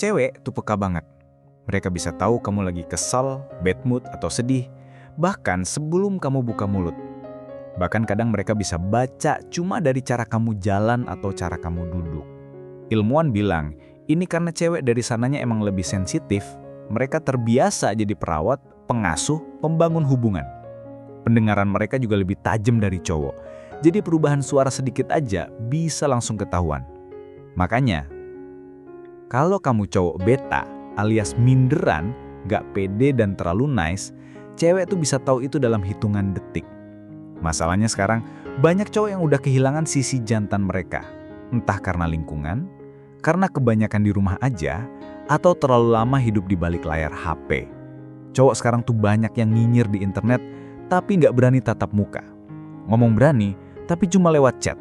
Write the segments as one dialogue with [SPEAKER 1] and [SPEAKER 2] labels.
[SPEAKER 1] Cewek tuh peka banget. Mereka bisa tahu kamu lagi kesal, bad mood, atau sedih, bahkan sebelum kamu buka mulut. Bahkan kadang mereka bisa baca cuma dari cara kamu jalan atau cara kamu duduk. Ilmuwan bilang, ini karena cewek dari sananya emang lebih sensitif, mereka terbiasa jadi perawat, pengasuh, pembangun hubungan. Pendengaran mereka juga lebih tajam dari cowok, jadi perubahan suara sedikit aja bisa langsung ketahuan. Makanya, kalau kamu cowok beta alias minderan, gak pede dan terlalu nice, cewek tuh bisa tahu itu dalam hitungan detik. Masalahnya sekarang, banyak cowok yang udah kehilangan sisi jantan mereka. Entah karena lingkungan, karena kebanyakan di rumah aja, atau terlalu lama hidup di balik layar HP. Cowok sekarang tuh banyak yang nyinyir di internet, tapi gak berani tatap muka. Ngomong berani, tapi cuma lewat chat.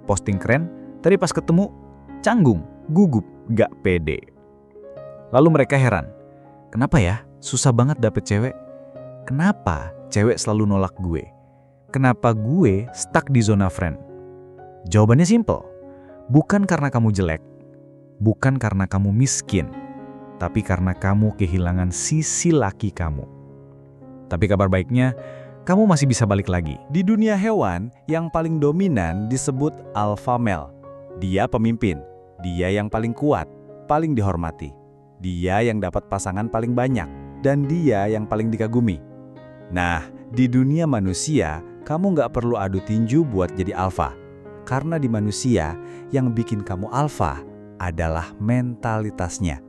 [SPEAKER 1] Posting keren, tapi pas ketemu, canggung, gugup, gak pede. Lalu mereka heran, kenapa ya susah banget dapet cewek? Kenapa cewek selalu nolak gue? Kenapa gue stuck di zona friend? Jawabannya simple, bukan karena kamu jelek, bukan karena kamu miskin, tapi karena kamu kehilangan sisi laki kamu. Tapi kabar baiknya, kamu masih bisa balik lagi.
[SPEAKER 2] Di dunia hewan, yang paling dominan disebut alpha male. Dia pemimpin, dia yang paling kuat, paling dihormati. Dia yang dapat pasangan paling banyak, dan dia yang paling dikagumi. Nah, di dunia manusia, kamu nggak perlu adu tinju buat jadi alfa. Karena di manusia, yang bikin kamu alfa adalah mentalitasnya.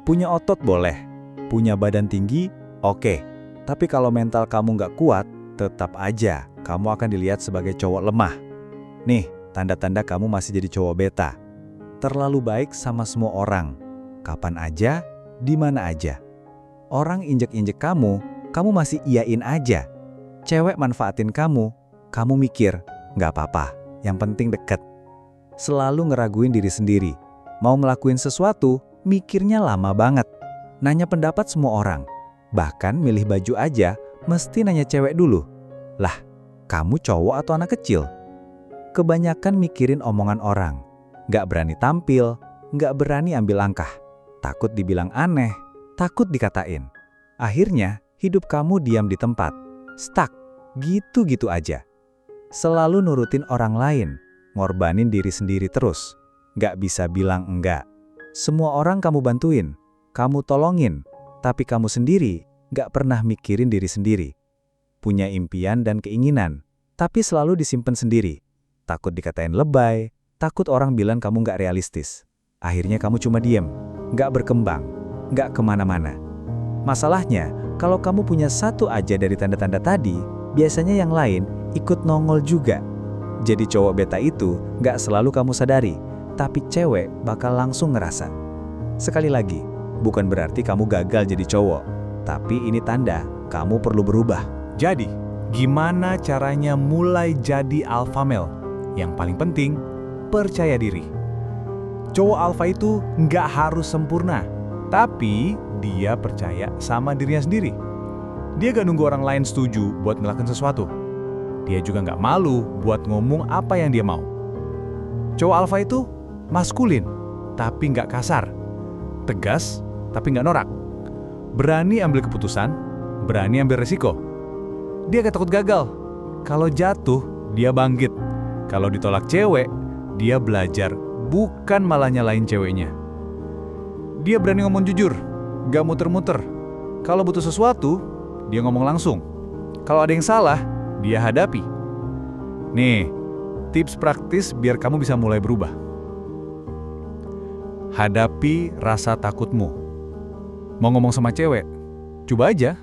[SPEAKER 2] Punya otot boleh, punya badan tinggi, oke. Tapi kalau mental kamu nggak kuat, tetap aja kamu akan dilihat sebagai cowok lemah. Nih, tanda-tanda kamu masih jadi cowok beta. Terlalu baik sama semua orang. Kapan aja, di mana aja. Orang injek-injek kamu masih iyain aja. Cewek manfaatin kamu mikir, nggak apa-apa, yang penting deket. Selalu ngeraguin diri sendiri. Mau ngelakuin sesuatu, mikirnya lama banget. Nanya pendapat semua orang. Bahkan milih baju aja, mesti nanya cewek dulu. Lah, kamu cowok atau anak kecil? Kebanyakan mikirin omongan orang. Nggak berani tampil, nggak berani ambil langkah. Takut dibilang aneh, takut dikatain. Akhirnya, hidup kamu diam di tempat. Stuck, gitu-gitu aja. Selalu nurutin orang lain, ngorbanin diri sendiri terus. Nggak bisa bilang enggak. Semua orang kamu bantuin, kamu tolongin, tapi kamu sendiri nggak pernah mikirin diri sendiri. Punya impian dan keinginan, tapi selalu disimpan sendiri. Takut dikatain lebay, takut orang bilang kamu nggak realistis. Akhirnya kamu cuma diem. Nggak berkembang, nggak kemana-mana. Masalahnya, kalau kamu punya satu aja dari tanda-tanda tadi, biasanya yang lain ikut nongol juga. Jadi cowok beta itu nggak selalu kamu sadari, tapi cewek bakal langsung ngerasa. Sekali lagi, bukan berarti kamu gagal jadi cowok, tapi ini tanda kamu perlu berubah.
[SPEAKER 3] Jadi, gimana caranya mulai jadi alpha male? Yang paling penting, percaya diri. Cowok alfa itu nggak harus sempurna, tapi dia percaya sama dirinya sendiri. Dia gak nunggu orang lain setuju buat ngelakuin sesuatu. Dia juga nggak malu buat ngomong apa yang dia mau. Cowok alfa itu maskulin, tapi nggak kasar. Tegas, tapi nggak norak. Berani ambil keputusan, berani ambil resiko. Dia gak takut gagal. Kalau jatuh, dia bangkit. Kalau ditolak cewek, dia belajar, bukan malah nyalain ceweknya. Dia berani ngomong jujur, gak muter-muter. Kalau butuh sesuatu, dia ngomong langsung. Kalau ada yang salah, dia hadapi. Nih, tips praktis biar kamu bisa mulai berubah. Hadapi rasa takutmu. Mau ngomong sama cewek, coba aja.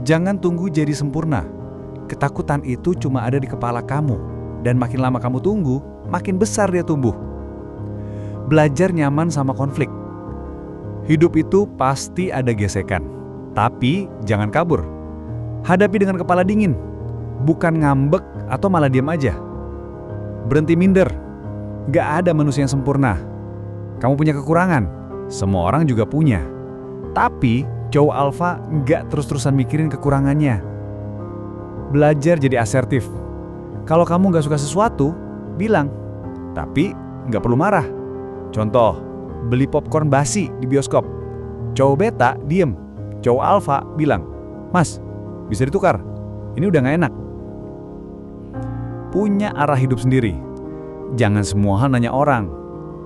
[SPEAKER 3] Jangan tunggu jadi sempurna. Ketakutan itu cuma ada di kepala kamu. Dan makin lama kamu tunggu, makin besar dia tumbuh. Belajar nyaman sama konflik. Hidup itu pasti ada gesekan, tapi jangan kabur. Hadapi dengan kepala dingin, bukan ngambek atau malah diam aja. Berhenti minder. Gak ada manusia yang sempurna. Kamu punya kekurangan, semua orang juga punya. Tapi cowok alfa gak terus-terusan mikirin kekurangannya. Belajar jadi asertif. Kalau kamu gak suka sesuatu, bilang. Tapi gak perlu marah. Contoh, beli popcorn basi di bioskop. Cowok beta diem. Cowok alfa bilang, "Mas, bisa ditukar. Ini udah gak enak." Punya arah hidup sendiri. Jangan semua hal nanya orang.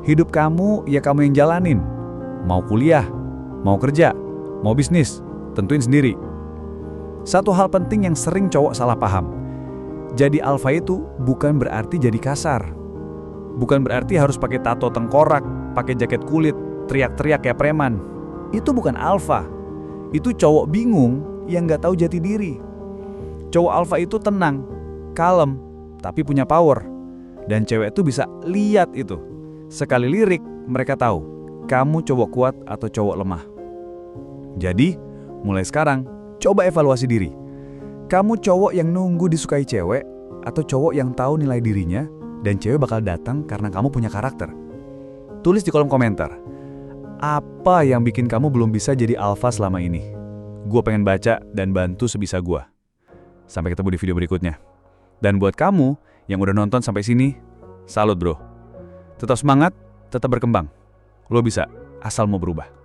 [SPEAKER 3] Hidup kamu ya kamu yang jalanin. Mau kuliah, mau kerja, mau bisnis, tentuin sendiri. Satu hal penting yang sering cowok salah paham. Jadi alfa itu bukan berarti jadi kasar. Bukan berarti harus pakai tato tengkorak, pakai jaket kulit, teriak-teriak kayak preman. Itu bukan alfa. Itu cowok bingung yang gak tahu jati diri. Cowok alfa itu tenang, kalem, tapi punya power. Dan cewek itu bisa lihat itu. Sekali lirik, mereka tahu kamu cowok kuat atau cowok lemah. Jadi, mulai sekarang, coba evaluasi diri. Kamu cowok yang nunggu disukai cewek atau cowok yang tahu nilai dirinya dan cewek bakal datang karena kamu punya karakter? Tulis di kolom komentar. Apa yang bikin kamu belum bisa jadi alfa selama ini? Gue pengen baca dan bantu sebisa gue. Sampai ketemu di video berikutnya. Dan buat kamu yang udah nonton sampai sini, salut bro. Tetap semangat, tetap berkembang. Lo bisa, asal mau berubah.